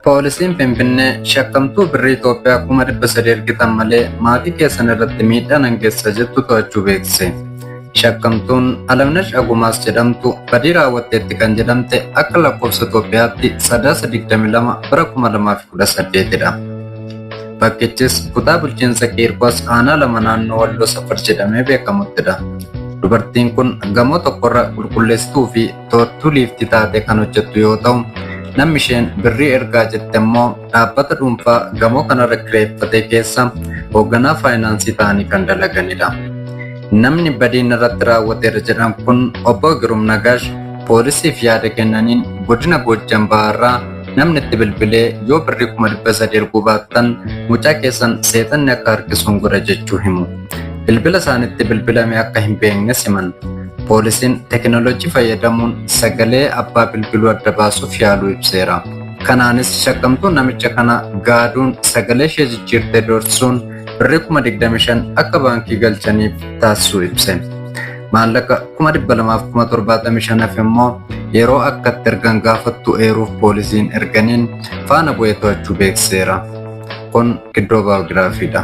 Poolisiin Finfinnee shakkamtuu birrii Itoophiyaa 300 ergitan malee maatii keessan irratti miidhaa nan geessa jettu to'achuu beeksise. Shakkamtuun Alamnash Agumaas jedhamtu badii raawwatteetti kan jedhamte akka lakkoofsa Itoophiyaatti 3/22/2018dha. Bakkichis kutaa bulchiinsa Qiirqos aanaa lama naannoo Walloo Safar jedhamee beekamuttidha. Dubartiin kun gamoo tokkorra qulqulleessituu fi to'attuu liiftii taatee kan hojjettu yoo ta'u, namni isheen birrii ergaa jette immoo dhaabbata dhuunfaa gamoo kanarra kireeffate keessa hoogganaa faayinaansii ta'anii kan dalaganidha. Namni badiin irratti raawwateera jedhan kun obbo Girum Nagaash poolisiif yaada kennaniin godina Goojjam Bahaarraa namni itti bilbilee yoo birrii 300 erguu baattan mucaa keessan seexanni akka harkisuun godha jechuu himu. Bilbila isaanitti bilbilame akka hin beeknes himan. Poolisiin teekinooloojii fayyadamuun sagalee abbaa bilbiluu adda baasuuf yaaluu ibseera. Kanaanis shakkamtuun namicha kana gaaduun sagalee ishee jijjiirtee doorsuun birrii 25,000 akka baankii galchaniif taasisuu ibse. Maallaqa 275,000 immoo yeroo akka itti ergan gaafattu eeruuf poolisiin erganiin faana bu'ee to'achuu beekseera. Kun Giddoo Baayogiraafiidha.